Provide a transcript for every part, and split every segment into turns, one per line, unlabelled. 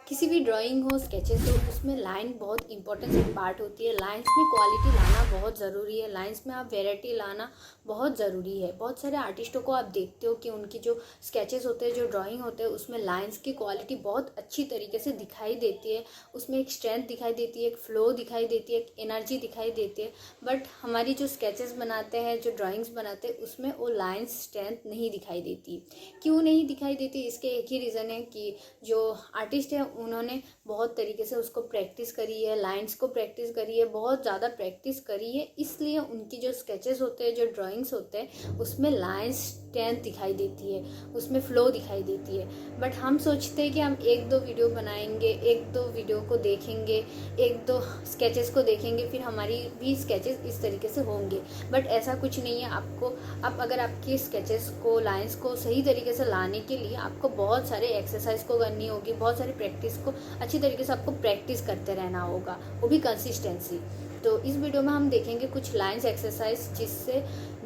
किसी भी ड्राइंग हो, स्केचेस हो, उसमें लाइन बहुत इंपॉर्टेंट पार्ट होती है। लाइंस में क्वालिटी लाना बहुत ज़रूरी है। लाइंस में आप वेराइटी लाना बहुत ज़रूरी है। बहुत सारे आर्टिस्टों को आप देखते हो कि उनकी जो स्केचेस होते हैं, जो ड्राइंग होते हैं, उसमें लाइंस की क्वालिटी बहुत अच्छी तरीके से दिखाई देती है। उसमें एक स्ट्रेंथ दिखाई देती है, एक फ्लो दिखाई देती है, एक एनर्जी दिखाई देती है। बट हमारी जो स्केचेस बनाते हैं, जो ड्राइंग्स बनाते हैं, उसमें वो लाइंस स्ट्रेंथ नहीं दिखाई देती। क्यों नहीं दिखाई देती? इसके एक ही रीज़न है कि जो आर्टिस्ट है उन्होंने बहुत तरीके से उसको प्रैक्टिस करी है, लाइंस को प्रैक्टिस करी है, बहुत ज़्यादा प्रैक्टिस करी है। इसलिए उनकी जो स्केचेस होते हैं, जो ड्राइंग्स होते हैं, उसमें लाइंस स्ट्रेंथ दिखाई देती है, उसमें फ्लो दिखाई देती है। बट हम सोचते हैं कि हम एक दो वीडियो बनाएंगे, एक दो वीडियो को देखेंगे, एक दो स्केचेस को देखेंगे, फिर हमारी भी स्केचेस इस तरीके से होंगे। बट ऐसा कुछ नहीं है। आप अगर आपके स्केचेस को, लाइंस को सही तरीके से लाने के लिए आपको बहुत सारे एक्सरसाइज को करनी होगी, बहुत सारी प्रैक्टिस को अच्छी तरीके से आपको प्रैक्टिस करते रहना होगा, वो भी कंसिस्टेंसी। तो इस वीडियो में हम देखेंगे कुछ लाइंस एक्सरसाइज, जिससे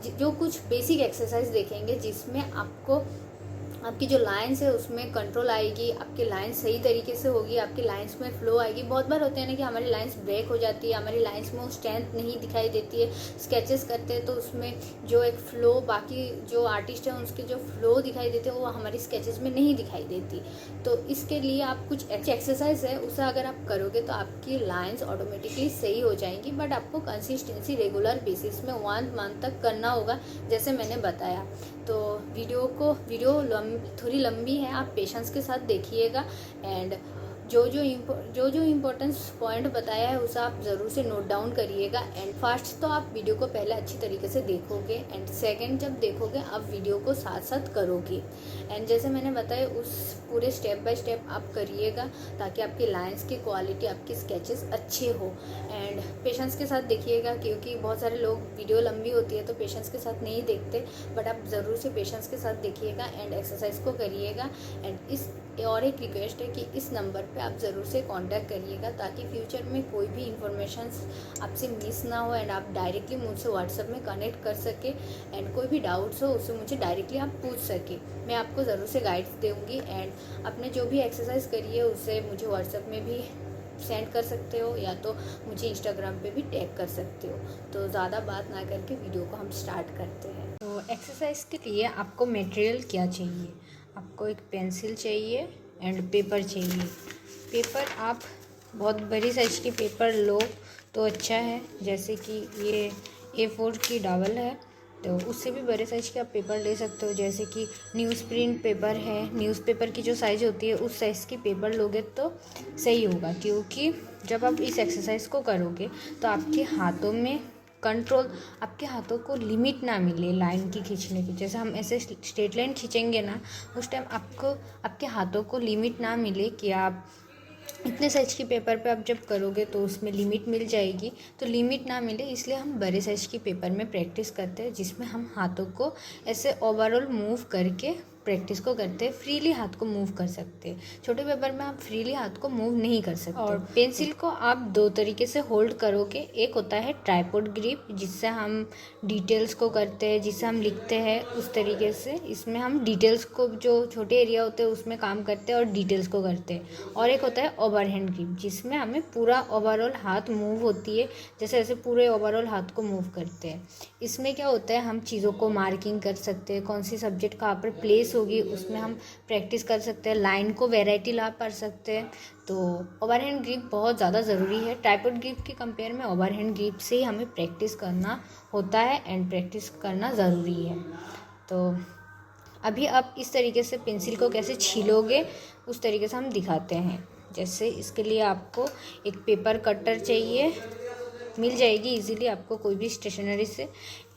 जो कुछ बेसिक एक्सरसाइज देखेंगे जिसमें आपको आपकी जो लाइंस है उसमें कंट्रोल आएगी, आपकी लाइंस सही तरीके से होगी, आपकी लाइंस में फ्लो आएगी। बहुत बार होते हैं ना कि हमारी लाइंस ब्रेक हो जाती है, हमारी लाइंस में वो स्ट्रेंथ नहीं दिखाई देती है। स्केचेस करते हैं तो उसमें जो एक फ्लो, बाकी जो आर्टिस्ट हैं उसके जो फ्लो दिखाई देते हैं वो हमारी स्केचेस में नहीं दिखाई देती। तो इसके लिए आप कुछ एक्सरसाइज है उसे अगर आप करोगे तो आपकी लाइंस ऑटोमेटिकली सही हो जाएंगी। बट आपको कंसिस्टेंसी रेगुलर बेसिस में 1 मंथ तक करना होगा, जैसे मैंने बताया। तो वीडियो थोड़ी लंबी है, आप पेशेंस के साथ देखिएगा। एंड जो जो इम्पोर्टेंस पॉइंट बताया है उसे आप ज़रूर से नोट डाउन करिएगा। एंड फर्स्ट तो आप वीडियो को पहले अच्छी तरीके से देखोगे, एंड सेकंड जब देखोगे आप वीडियो को साथ साथ करोगे। एंड जैसे मैंने बताया उस पूरे स्टेप बाय स्टेप आप करिएगा, ताकि आपकी लाइंस की क्वालिटी, आपकी स्केचेस अच्छे हो। एंड पेशेंस के साथ देखिएगा, क्योंकि बहुत सारे लोग वीडियो लंबी होती है तो पेशेंस के साथ नहीं देखते। बट आप ज़रूर से पेशेंस के साथ देखिएगा एंड एक्सरसाइज को करिएगा। एंड और एक रिक्वेस्ट है कि इस नंबर पे आप ज़रूर से कांटेक्ट करिएगा, ताकि फ्यूचर में कोई भी इंफॉर्मेशन आपसे मिस ना हो एंड आप डायरेक्टली मुझसे व्हाट्सएप में कनेक्ट कर सके। एंड कोई भी डाउट्स हो उससे मुझे डायरेक्टली आप पूछ सके, मैं आपको ज़रूर से गाइड्स दूँगी। एंड आपने जो भी एक्सरसाइज करी है उससे मुझे व्हाट्सएप में भी सेंड कर सकते हो, या तो मुझे इंस्टाग्राम पे भी टैग कर सकते हो। तो ज़्यादा बात ना करके वीडियो को हम स्टार्ट करते हैं। तो एक्सरसाइज के लिए आपको मटेरियल क्या चाहिए? आपको एक पेंसिल चाहिए एंड पेपर चाहिए। पेपर आप बहुत बड़ी साइज की पेपर लो तो अच्छा है, जैसे कि ये A4 की डबल है, तो उससे भी बड़े साइज़ के आप पेपर ले सकते हो। जैसे कि न्यूज़ प्रिंट पेपर है, न्यूज़पेपर की जो साइज़ होती है उस साइज़ की पेपर लोगे तो सही होगा। क्योंकि जब आप इस एक्सरसाइज को करोगे तो आपके हाथों में कंट्रोल, आपके हाथों को लिमिट ना मिले लाइन की खींचने की। जैसे हम ऐसे स्ट्रेट लाइन खींचेंगे ना, उस टाइम आपको, आपके हाथों को लिमिट ना मिले कि आप इतने साइज की पेपर पे आप जब करोगे तो उसमें लिमिट मिल जाएगी। तो लिमिट ना मिले इसलिए हम बड़े साइज की पेपर में प्रैक्टिस करते हैं, जिसमें हम हाथों को ऐसे ओवरऑल मूव करके प्रैक्टिस को करते हैं। फ्रीली हाथ को मूव कर सकते हैं। छोटे पेपर में आप फ्रीली हाथ को मूव नहीं कर सकते। और पेंसिल को आप 2 तरीके से होल्ड करोगे। एक होता है ट्राइपॉड ग्रिप, जिससे हम डिटेल्स को करते हैं, जिससे हम लिखते हैं उस तरीके से। इसमें हम डिटेल्स को, जो छोटे एरिया होते हैं उसमें काम करते हैं और डिटेल्स को करते हैं। और एक होता है ओवरहैंड ग्रिप, जिसमें हमें पूरा ओवरऑल हाथ मूव होती है, जैसे ऐसे पूरे ओवरऑल हाथ को मूव करते हैं। इसमें क्या होता है, हम चीज़ों को मार्किंग कर सकते हैं, कौन सी सब्जेक्ट कहाँ पर प्लेस होगी उसमें हम प्रैक्टिस कर सकते हैं, लाइन को वेराइटी ला पा सकते हैं। तो ओवरहैंड ग्रिप बहुत ज़्यादा ज़रूरी है। ट्राइपॉड ग्रिप के कंपेयर में ओवरहैंड ग्रिप से ही हमें प्रैक्टिस करना होता है एंड प्रैक्टिस करना ज़रूरी है। तो अभी आप इस तरीके से पेंसिल को कैसे छीलोगे उस तरीके से हम दिखाते हैं। जैसे इसके लिए आपको एक पेपर कटर चाहिए, मिल जाएगी इजीली आपको कोई भी स्टेशनरी से।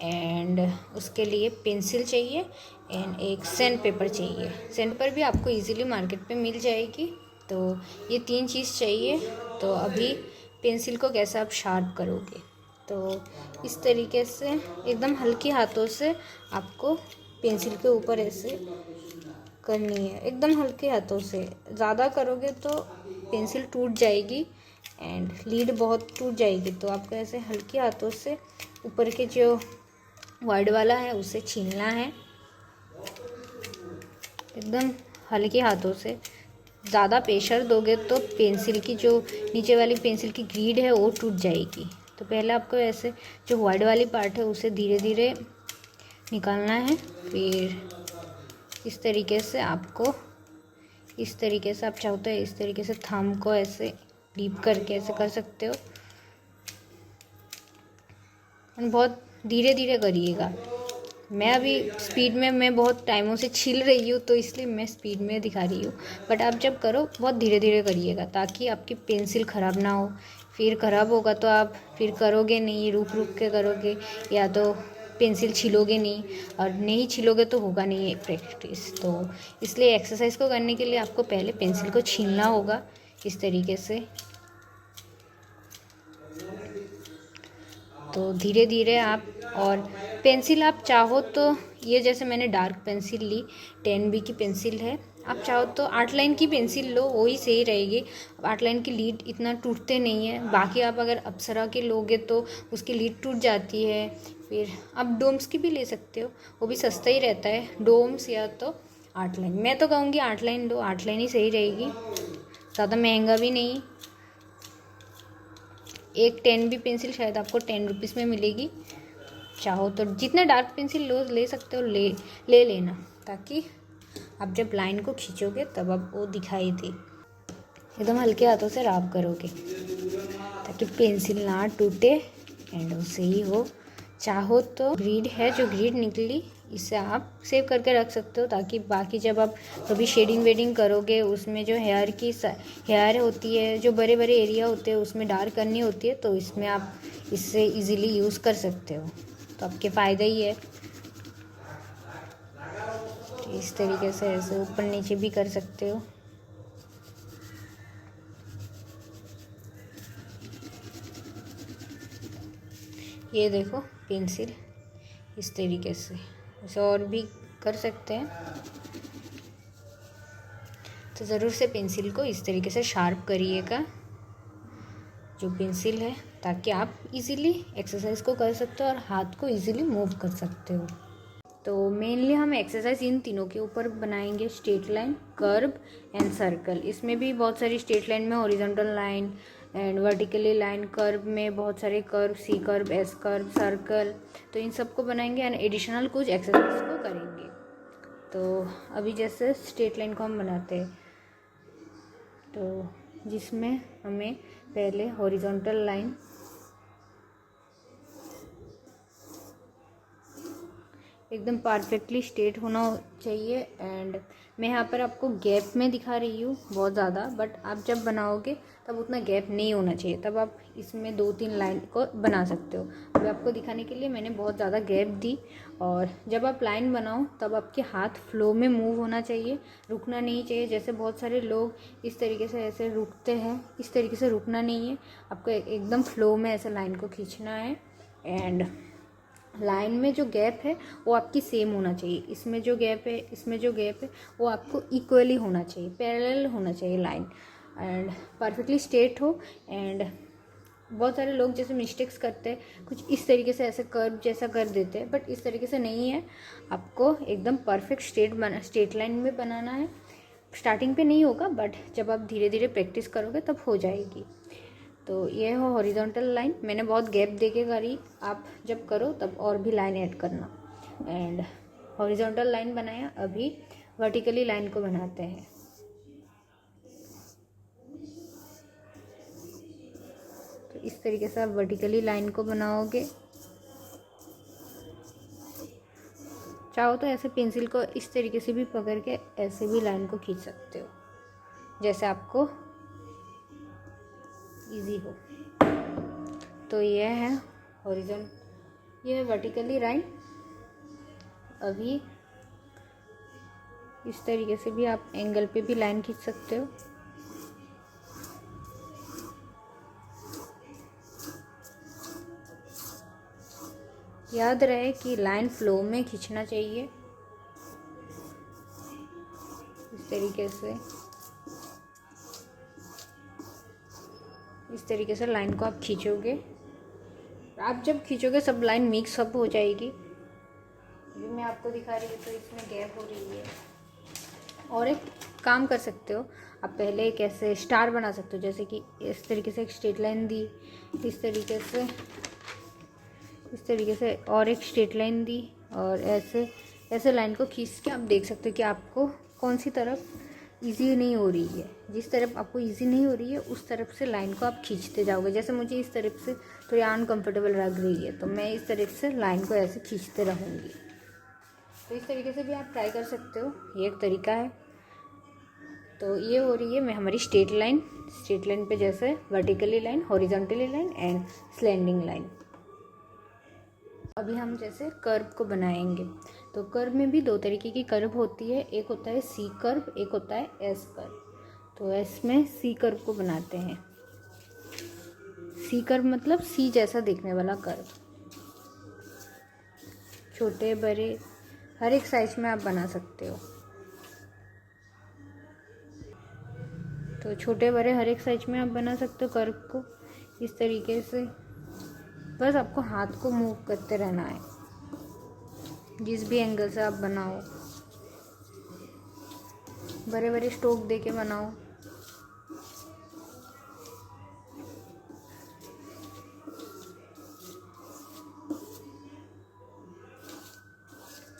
एंड उसके लिए पेंसिल चाहिए एंड एक सैंड पेपर चाहिए। सैंड पेपर भी आपको इजीली मार्केट पे मिल जाएगी। तो ये 3 चीज़ चाहिए। तो अभी पेंसिल को कैसे आप शार्प करोगे, तो इस तरीके से एकदम हल्के हाथों से आपको पेंसिल के ऊपर ऐसे करनी है, एकदम हल्के हाथों से। ज़्यादा करोगे तो पेंसिल टूट जाएगी एंड लीड बहुत टूट जाएगी। तो आपको ऐसे हल्के हाथों से ऊपर के जो वाइड वाला है उसे छीलना है, एकदम हल्के हाथों से। ज़्यादा प्रेशर दोगे तो पेंसिल की जो नीचे वाली पेंसिल की ग्रिड है वो टूट जाएगी। तो पहले आपको ऐसे जो वाइड वाली पार्ट है उसे धीरे धीरे निकालना है। फिर इस तरीके से आपको, इस तरीके से आप चाहो तो इस तरीके से थंब को ऐसे डीप करके ऐसे कर सकते हो। बहुत धीरे धीरे करिएगा। मैं अभी स्पीड में, मैं बहुत टाइमों से छील रही हूँ तो इसलिए मैं स्पीड में दिखा रही हूँ, बट आप जब करो बहुत धीरे धीरे करिएगा ताकि आपकी पेंसिल ख़राब ना हो। फिर ख़राब होगा तो आप फिर करोगे नहीं, रुक रुक के करोगे या तो पेंसिल छीलोगे नहीं, और नहीं छीलोगे तो होगा नहीं है प्रैक्टिस। तो इसलिए एक्सरसाइज को करने के लिए आपको पहले पेंसिल को छीलना होगा इस तरीके से। तो धीरे धीरे आप, और पेंसिल आप चाहो तो ये जैसे मैंने डार्क पेंसिल ली, 10B की पेंसिल है, आप चाहो तो 8 लाइन की पेंसिल लो, वही सही रहेगी। 8 लाइन की लीड इतना टूटते नहीं है। बाकी आप अगर अप्सरा की लोगे तो उसकी लीड टूट जाती है। फिर आप डोम्स की भी ले सकते हो, वो भी सस्ता ही रहता है, डोम्स या तो 8 लाइन। मैं तो कहूँगी 8 लाइन लो, 8 लाइन ही सही रहेगी, ज़्यादा महंगा भी नहीं। एक 10B पेंसिल शायद आपको 10 रुपीज़ में मिलेगी। चाहो तो जितना डार्क पेंसिल लो ले सकते हो, ले लेना, ताकि आप जब लाइन को खींचोगे तब अब वो दिखाई दे। एकदम हल्के हाथों से रब करोगे ताकि पेंसिल ना टूटे एंड वो सही हो। चाहो तो ग्रिड है, जो ग्रिड निकली इसे आप सेव करके रख सकते हो, ताकि बाकी जब आप कभी शेडिंग वेडिंग करोगे उसमें जो हेयर होती है, जो बड़े बड़े एरिया होते हैं उसमें डार्क करनी होती है, तो इसमें आप इससे इजीली यूज़ कर सकते हो, तो आपके फ़ायदा ही है। तो इस तरीके से ऐसे ऊपर नीचे भी कर सकते हो। ये देखो पेंसिल इस तरीके से, इसे और भी कर सकते हैं। तो ज़रूर से पेंसिल को इस तरीके से शार्प करिएगा जो पेंसिल है, ताकि आप इजीली एक्सरसाइज को कर सकते हो और हाथ को इजीली मूव कर सकते हो। तो मेनली हम एक्सरसाइज इन तीनों के ऊपर बनाएंगे, straight line, curve and circle. इसमें भी बहुत सारी स्ट्रेट लाइन में horizontal line and vertically line, curve में बहुत सारे curve, C curve, S curve, circle, तो इन सबको बनाएंगे एंड एडिशनल कुछ एक्सरसाइज को करेंगे। तो अभी जैसे स्ट्रेट लाइन को हम बनाते हैं, तो जिसमें हमें पहले हॉरिजॉन्टल लाइन एकदम परफेक्टली स्ट्रेट होना चाहिए। एंड मैं यहाँ पर आपको गैप में दिखा रही हूँ बहुत ज़्यादा, बट आप जब बनाओगे तब उतना गैप नहीं होना चाहिए, तब आप इसमें 2-3 लाइन को बना सकते हो। अभी आपको दिखाने के लिए मैंने बहुत ज़्यादा गैप दी। और जब आप लाइन बनाओ तब आपके हाथ फ्लो में मूव होना चाहिए, रुकना नहीं चाहिए। जैसे बहुत सारे लोग इस तरीके से ऐसे रुकते हैं, इस तरीके से रुकना नहीं है, आपको एकदम फ्लो में ऐसे लाइन को खींचना है। एंड लाइन में जो गैप है वो आपकी सेम होना चाहिए, इसमें जो गैप है, इसमें जो गैप है, वो आपको इक्वली होना चाहिए, पैरेलल होना चाहिए लाइन, एंड परफेक्टली स्ट्रेट हो। एंड बहुत सारे लोग जैसे मिस्टेक्स करते हैं, कुछ इस तरीके से ऐसे कर्व जैसा कर देते हैं, बट इस तरीके से नहीं है, आपको एकदम परफेक्ट स्ट्रेट लाइन में बनाना है। स्टार्टिंग पे नहीं होगा, बट जब आप धीरे धीरे प्रैक्टिस करोगे तब हो जाएगी। तो ये हो हॉरिजॉन्टल लाइन, मैंने बहुत गैप दे के करी, आप जब करो तब और भी लाइन ऐड करना। एंड हॉरिजॉन्टल लाइन बनाया, अभी वर्टिकली लाइन को बनाते हैं। तो इस तरीके से आप वर्टिकली लाइन को बनाओगे। चाहो तो ऐसे पेंसिल को इस तरीके से भी पकड़ के ऐसे भी लाइन को खींच सकते हो, जैसे आपको इजी हो। तो ये है ये है वर्टिकली लाइन। अभी इस तरीके से भी आप एंगल पे भी लाइन खींच सकते हो। याद रहे कि लाइन फ्लो में खींचना चाहिए, इस तरीके से लाइन को आप खींचोगे। आप जब खींचोगे सब लाइन मिक्स अप हो जाएगी। अभी मैं आपको दिखा रही हूँ तो इसमें गैप हो रही है। और एक काम कर सकते हो, आप पहले कैसे स्टार बना सकते हो, जैसे कि इस तरीके से एक स्ट्रेट लाइन दी, इस तरीके से और एक स्ट्रेट लाइन दी, और ऐसे ऐसे लाइन को खींच के आप देख सकते हो कि आपको कौन सी तरफ इजी नहीं हो रही है। जिस तरफ आपको इजी नहीं हो रही है उस तरफ से लाइन को आप खींचते जाओगे। जैसे मुझे इस तरफ से थोड़ी अनकम्फर्टेबल लग रही है तो मैं इस तरफ से लाइन को ऐसे खींचते रहूँगी। तो इस तरीके से भी आप ट्राई कर सकते हो, ये एक तरीका है। तो ये हो रही है मैं हमारी स्ट्रेट लाइन पे जैसे vertically line, horizontally line and slanting line. अभी हम जैसे कर्व को बनाएंगे। तो कर्व में भी दो तरीके की कर्व होती है, एक होता है सी कर्व, एक होता है एस कर्व। तो एस में सी कर्व को बनाते हैं। सी कर्व मतलब सी जैसा दिखने वाला कर्व। छोटे बड़े हर एक साइज में आप बना सकते हो। तो छोटे बड़े हर एक साइज में आप बना सकते हो कर्व को इस तरीके से। बस आपको हाथ को मूव करते रहना है, जिस भी एंगल से आप बनाओ। बड़े बड़े स्ट्रोक दे के बनाओ।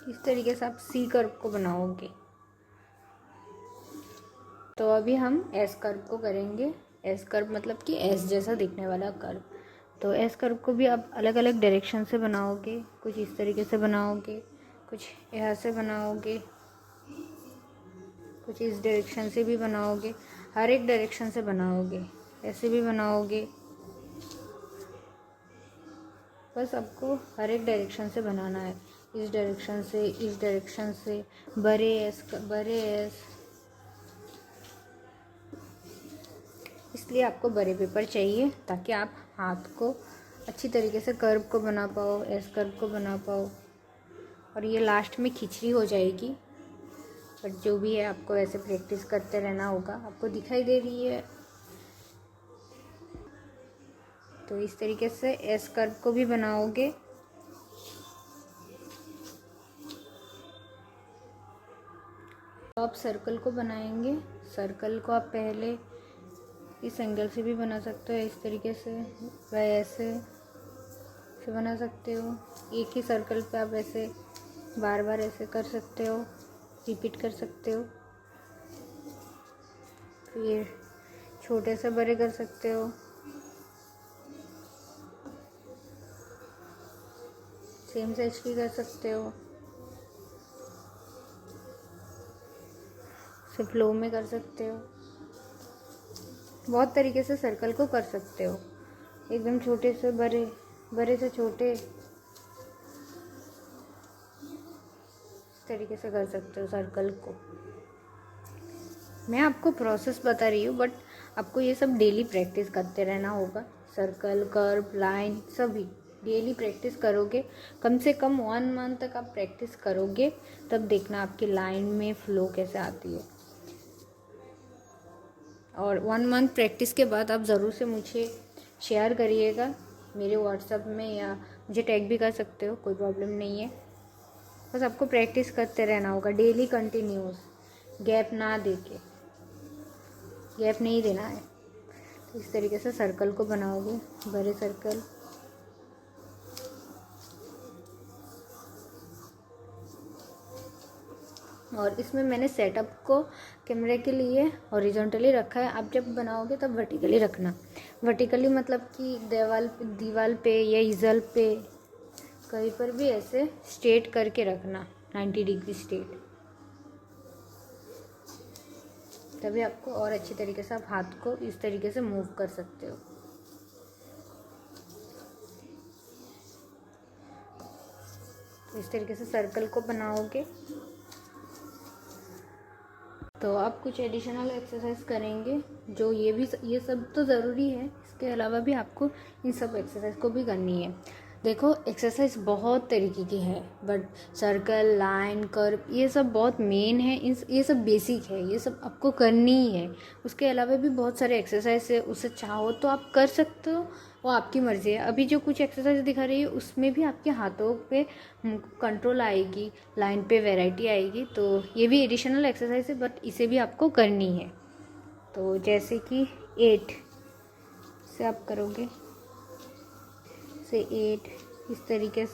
इस तरीके से आप सी कर्व को बनाओगे। तो अभी हम एस कर्व को करेंगे। एस कर्व मतलब कि एस जैसा दिखने वाला कर्व। तो एस कर्व को भी आप अलग अलग डायरेक्शन से बनाओगे। कुछ इस तरीके से बनाओगे, कुछ यहाँ से बनाओगे, कुछ इस डायरेक्शन से भी बनाओगे। हर एक डायरेक्शन से बनाओगे, ऐसे भी बनाओगे। बस आपको हर एक डायरेक्शन से बनाना है, इस डायरेक्शन से, इस डायरेक्शन से। बड़े एस इसलिए आपको बड़े पेपर चाहिए ताकि आप हाथ को अच्छी तरीके से कर्व को बना पाओ, एस कर्व को बना पाओ। और ये लास्ट में खिचड़ी हो जाएगी, बट जो भी है आपको ऐसे प्रैक्टिस करते रहना होगा। आपको दिखाई दे रही है। तो इस तरीके से एस कर्व को भी बनाओगे। तो आप सर्कल को बनाएंगे। सर्कल को आप पहले इस एंगल से भी बना सकते हो, इस तरीके से, वैसे से बना सकते हो। एक ही सर्कल पे आप ऐसे बार बार ऐसे कर सकते हो, रिपीट कर सकते हो। फिर छोटे से बड़े कर सकते हो। सेम साइज की कर सकते हो, से फ्लो में कर सकते हो। बहुत तरीके से सर्कल को कर सकते हो, एकदम छोटे से बड़े, बड़े से छोटे, इस तरीके से कर सकते हो सर्कल को। मैं आपको प्रोसेस बता रही हूँ, बट आपको ये सब डेली प्रैक्टिस करते रहना होगा। सर्कल, कर्व, लाइन सभी डेली प्रैक्टिस करोगे। कम से कम 1 मंथ तक आप प्रैक्टिस करोगे, तब देखना आपकी लाइन में फ्लो कैसे आती है। और 1 मंथ प्रैक्टिस के बाद आप ज़रूर से मुझे शेयर करिएगा मेरे व्हाट्सएप में, या मुझे टैग भी कर सकते हो, कोई प्रॉब्लम नहीं है। बस आपको प्रैक्टिस करते रहना होगा डेली, कंटिन्यूस, गैप ना देके, गैप नहीं देना है। तो इस तरीके से सर्कल को बनाओगे, बड़े सर्कल। और इसमें मैंने सेटअप को कैमरे के लिए हॉरिजॉन्टली रखा है। आप जब बनाओगे तब वर्टिकली रखना। वर्टिकली मतलब कि दीवार पे या इजल पे कहीं पर भी ऐसे स्ट्रेट करके रखना, 90 डिग्री स्ट्रेट। तभी आपको और अच्छी तरीके से आप हाथ को इस तरीके से मूव कर सकते हो। तो इस तरीके से सर्कल को बनाओगे। तो आप कुछ एडिशनल एक्सरसाइज करेंगे, जो ये सब तो ज़रूरी है, इसके अलावा भी आपको इन सब एक्सरसाइज को भी करनी है। देखो, एक्सरसाइज बहुत तरीके की है, बट सर्कल, लाइन, कर्व ये सब बहुत मेन है। ये सब बेसिक है, ये सब आपको करनी ही है। उसके अलावा भी बहुत सारे एक्सरसाइज है, उसे चाहो तो आप कर सकते हो, वो आपकी मर्ज़ी है। अभी जो कुछ एक्सरसाइज दिखा रही है उसमें भी आपके हाथों पे कंट्रोल आएगी, लाइन पे वैरायटी आएगी। तो ये भी एडिशनल एक्सरसाइज है, बट इसे भी आपको करनी है। तो जैसे कि 8 से आप करोगे, से 8 इस तरीके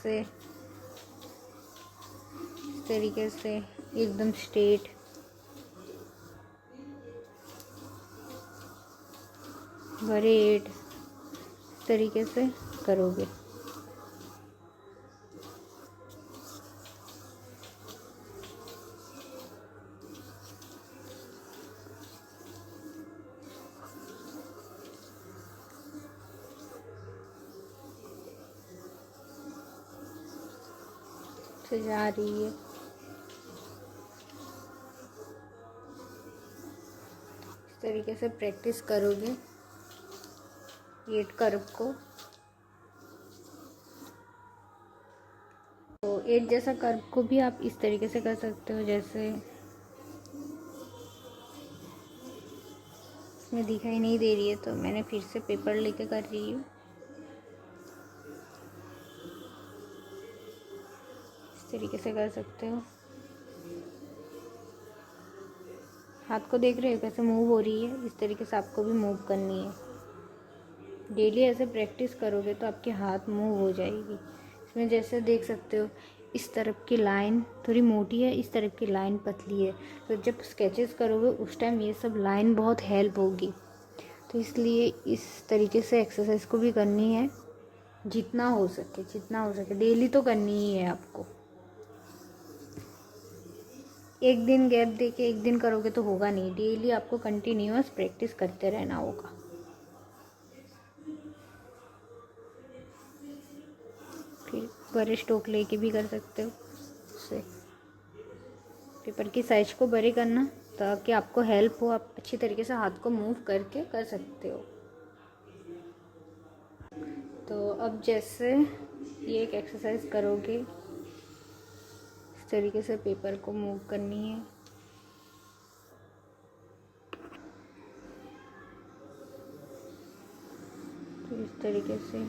से एकदम स्ट्रेट, बड़े 8 इस तरीके से करोगे। से जा रही है इस तरीके से प्रैक्टिस करोगे 8 कर्व को। तो 8 जैसा कर्व को भी आप इस तरीके से कर सकते हो, जैसे इसमें दिखाई नहीं दे रही है तो मैंने फिर से पेपर लेके कर रही हूँ। इस तरीके से कर सकते हो। हाथ को देख रहे हो कैसे मूव हो रही है, इस तरीके से आपको भी मूव करनी है। डेली ऐसे प्रैक्टिस करोगे तो आपके हाथ मूव हो जाएगी। इसमें जैसे देख सकते हो इस तरफ की लाइन थोड़ी मोटी है, इस तरफ की लाइन पतली है, तो जब स्केचेस करोगे उस टाइम ये सब लाइन बहुत हेल्प होगी। तो इसलिए इस तरीके से एक्सरसाइज को भी करनी है, जितना हो सके डेली तो करनी ही है आपको। एक दिन गैप देके एक दिन करोगे तो होगा नहीं, डेली आपको कंटिन्यूअस प्रैक्टिस करते रहना होगा। फिर बड़े स्ट्रोक लेके भी कर सकते हो, उससे पेपर की साइज को बड़े करना ताकि आपको हेल्प हो, आप अच्छी तरीके से हाथ को मूव करके कर सकते हो। तो अब जैसे ये एक एक्सरसाइज करोगे इस तरीके से पेपर को मूव करनी है। तो इस तरीके से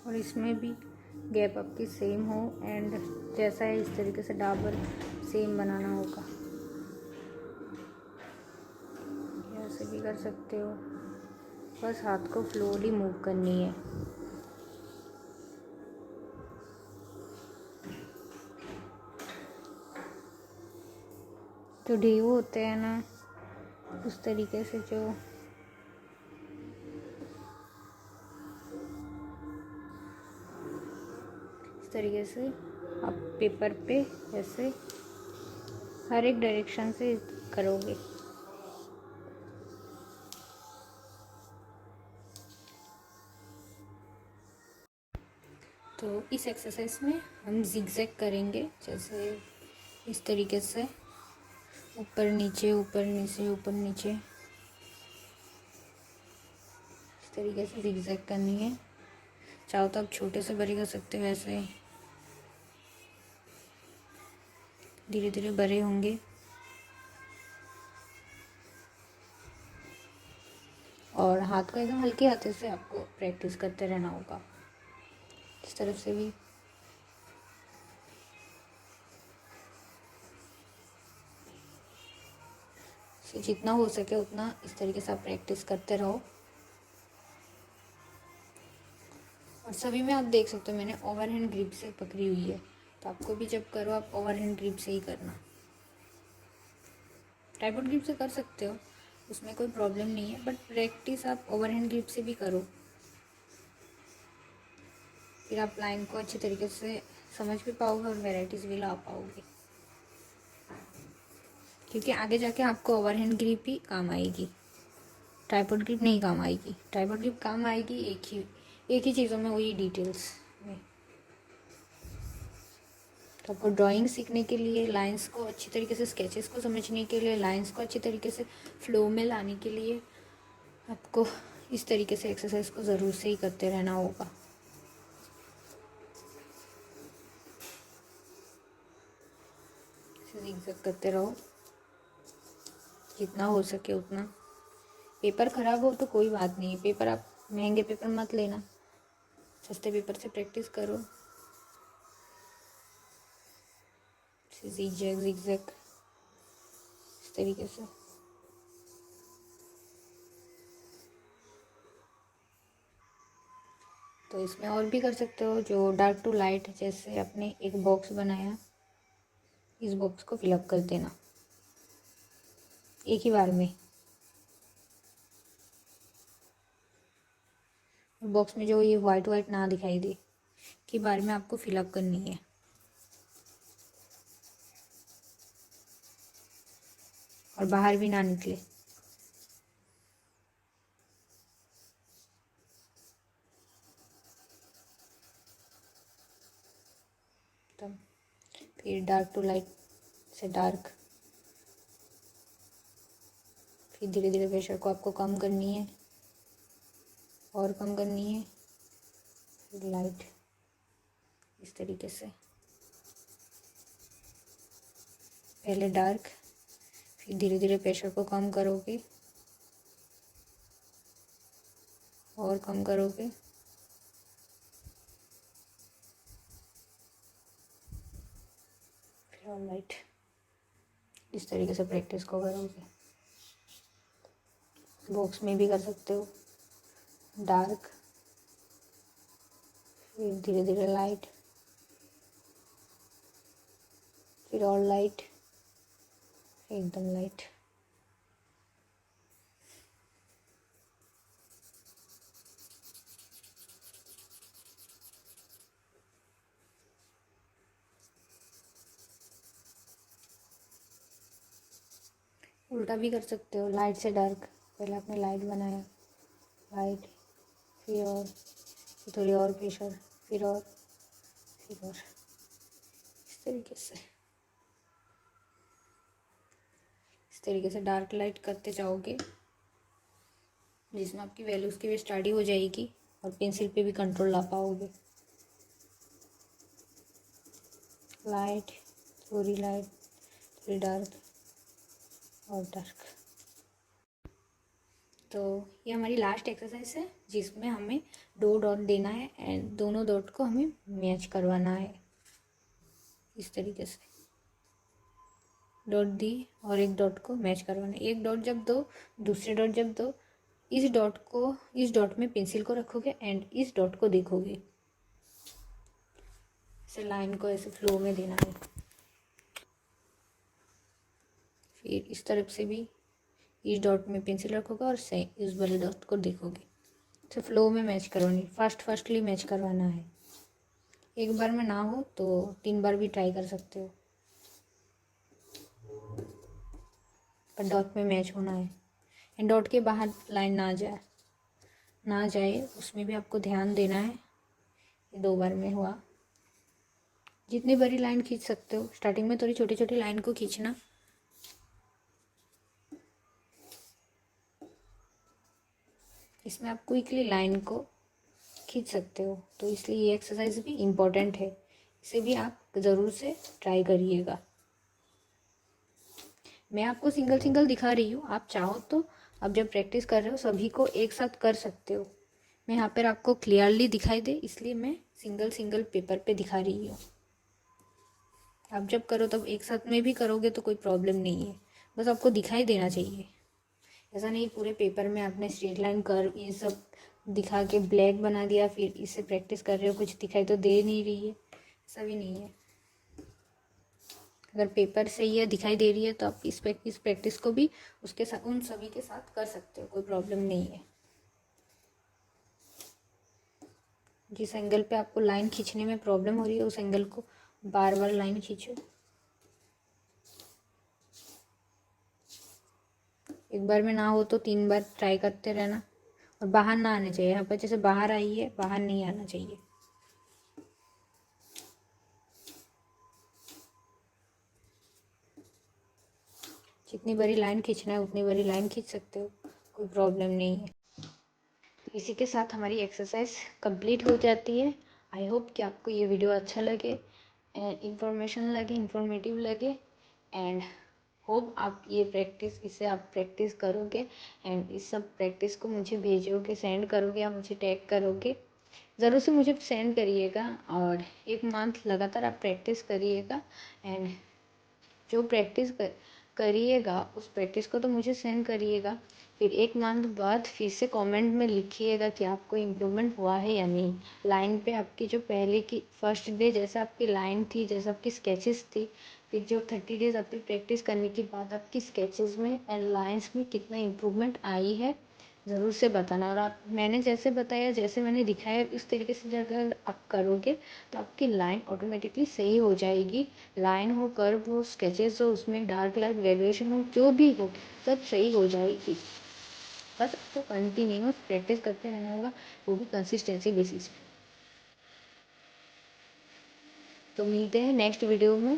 और इसमें भी गैप आपकी सेम हो एंड जैसा है इस तरीके से डाबर सेम बनाना होगा। ऐसे भी कर सकते हो, बस हाथ को फ्लोली मूव करनी है। तो ढेउ होते हैं ना, उस तरीके से जो इस तरीके से आप पेपर पे ऐसे हर एक डायरेक्शन से करोगे। तो इस एक्सरसाइज में हम जिगजैग करेंगे, जैसे इस तरीके से ऊपर नीचे ऊपर नीचे ऊपर नीचे, इस तरीके से जिगजैग करनी है। चाहो तो आप छोटे से बड़े कर सकते हो, ऐसे धीरे धीरे बड़े होंगे। और हाथ को एकदम हल्के हाथों से आपको प्रैक्टिस करते रहना होगा। इस तरफ से भी जितना हो सके उतना इस तरीके से आप प्रैक्टिस करते रहो। और सभी में आप देख सकते हो मैंने ओवरहैंड ग्रिप से पकड़ी हुई है, तो आपको भी जब करो आप ओवरहैंड ग्रिप से ही करना। ट्राइपॉड ग्रिप से कर सकते हो, उसमें कोई प्रॉब्लम नहीं है, बट प्रैक्टिस आप ओवरहैंड ग्रिप से भी करो। फिर आप लाइन को अच्छी तरीके से समझ भी पाओगे और वेराइटीज़ भी ला पाओगे, क्योंकि आगे जाके आपको ओवरहैंड ग्रिप ही काम आएगी, ट्राइपॉड ग्रिप नहीं काम आएगी। ट्राइपॉड ग्रिप काम आएगी एक ही चीज़ों में, वही डिटेल्स में। तो आपको ड्राइंग सीखने के लिए, लाइंस को अच्छी तरीके से, स्केचेस को समझने के लिए, लाइंस को अच्छी तरीके से फ्लो में लाने के लिए आपको इस तरीके से एक्सरसाइज को ज़रूर से ही करते रहना होगा। जिगजैग करते रहो जितना हो सके उतना। पेपर ख़राब हो तो कोई बात नहीं है, पेपर आप महंगे पेपर मत लेना, सस्ते पेपर से प्रैक्टिस करो। zigzag zigzag इस तरीके से। तो इसमें और भी कर सकते हो, जो डार्क टू लाइट, जैसे आपने एक बॉक्स बनाया, इस बॉक्स को फिलअप कर देना एक ही बार में। बॉक्स में जो ये वाइट वाइट ना दिखाई दे, कि बार में आपको फिलअप करनी है, और बाहर भी ना निकले। तब फिर डार्क टू लाइट से डार्क, फिर धीरे धीरे प्रेशर को आपको कम करनी है और कम करनी है, फिर लाइट इस तरीके से, पहले डार्क, फिर धीरे धीरे प्रेशर को कम करोगे और कम करोगे, फिर और लाइट, इस तरीके से प्रैक्टिस को करोगे। बॉक्स में भी कर सकते हो, डार्क, फिर धीरे धीरे लाइट, फिर और लाइट, एकदम लाइट। उल्टा भी कर सकते हो, लाइट से डार्क, पहले आपने लाइट बनाया, लाइट, फिर और, फिर थोड़ी और प्रेशर, फिर और, फिर और, इस तरीके से। इस तरीके से डार्क लाइट करते जाओगे, जिसमें आपकी वैल्यूज़ की भी स्टडी हो जाएगी और पेंसिल पे भी कंट्रोल ला पाओगे। लाइट, थोड़ी लाइट, थोड़ी डार्क और डार्क। तो ये हमारी लास्ट एक्सरसाइज है, जिसमें हमें 2 डॉट देना है एंड दोनों डॉट को हमें मैच करवाना है। इस तरीके से डॉट दी और एक डॉट को मैच करवाना है। एक डॉट जब दो, दूसरे डॉट जब दो, इस डॉट को, इस डॉट में पेंसिल को रखोगे एंड इस डॉट को देखोगे। ऐसे लाइन को ऐसे फ्लो में देना है। फिर इस तरफ से भी इस डॉट में पेंसिल रखोगे और से इस वाले डॉट को देखोगे। तो फ्लो में मैच करवानी, फर्स्टली मैच करवाना है। एक बार में ना हो तो 3 बार भी ट्राई कर सकते हो, पर डॉट में मैच होना है एंड डॉट के बाहर लाइन ना जाए उसमें भी आपको ध्यान देना है। ये 2 बार में हुआ। जितनी बड़ी लाइन खींच सकते हो, स्टार्टिंग में थोड़ी छोटी छोटी लाइन को खींचना, इसमें आप क्विकली लाइन को खींच सकते हो। तो इसलिए ये एक्सरसाइज भी इम्पॉर्टेंट है, इसे भी आप ज़रूर से ट्राई करिएगा। मैं आपको सिंगल सिंगल दिखा रही हूँ, आप चाहो तो आप जब प्रैक्टिस कर रहे हो सभी को एक साथ कर सकते हो। मैं यहाँ पर आपको क्लियरली दिखाई दे इसलिए मैं सिंगल सिंगल पेपर पे दिखा रही हूँ। आप जब करो तब एक साथ में भी करोगे तो कोई प्रॉब्लम नहीं है, बस आपको दिखाई देना चाहिए। ऐसा नहीं पूरे पेपर में आपने स्ट्रेट लाइन कर्व ये सब दिखा के ब्लैक बना दिया फिर इससे प्रैक्टिस कर रहे हो, कुछ दिखाई तो दे नहीं रही है, ऐसा भी नहीं है। अगर पेपर सही है, दिखाई दे रही है, तो आप इस प्रैक्टिस को भी उसके साथ, उन सभी के साथ कर सकते हो, कोई प्रॉब्लम नहीं है। जिस एंगल पे आपको लाइन खींचने में प्रॉब्लम हो रही है उस एंगल को बार बार लाइन खींचो। एक बार में ना हो तो 3 बार ट्राई करते रहना, और बाहर ना आना चाहिए। यहाँ पर जैसे बाहर आई है, बाहर नहीं आना चाहिए। जितनी बड़ी लाइन खींचना है उतनी बड़ी लाइन खींच सकते हो, कोई प्रॉब्लम नहीं है। तो इसी के साथ हमारी एक्सरसाइज कंप्लीट हो जाती है। आई होप कि आपको ये वीडियो अच्छा लगे एंड इंफॉर्मेटिव लगे एंड होप आप इसे आप प्रैक्टिस करोगे एंड इस सब प्रैक्टिस को मुझे भेजोगे, सेंड करोगे या मुझे टैग करोगे। ज़रूर से मुझे सेंड करिएगा और 1 मंथ लगातार आप प्रैक्टिस करिएगा एंड जो प्रैक्टिस करिएगा उस प्रैक्टिस को तो मुझे सेंड करिएगा, फिर 1 मंथ बाद फिर से कमेंट में लिखिएगा कि आपको इम्प्रूवमेंट हुआ है या नहीं। लाइन पे आपकी जो पहले की फर्स्ट डे जैसा आपकी लाइन थी, जैसा आपकी स्केचेस थी, फिर जो 30 डेज आपकी प्रैक्टिस करने के बाद आपकी स्केचेस में एंड लाइंस में कितना इम्प्रूवमेंट आई है ज़रूर से बताना। और आप मैंने जैसे बताया, जैसे मैंने दिखाया, इस तरीके से अगर आप करोगे तो आपकी लाइन ऑटोमेटिकली सही हो जाएगी। लाइन हो, कर्व हो, स्केचेस हो, उसमें डार्क लाइट वेरिएशन हो, जो भी हो सब सही हो जाएगी। बस आपको कंटिन्यूस प्रैक्टिस करते रहना होगा, वो भी कंसिस्टेंसी बेसिस पे। तो मिलते हैं नेक्स्ट वीडियो में।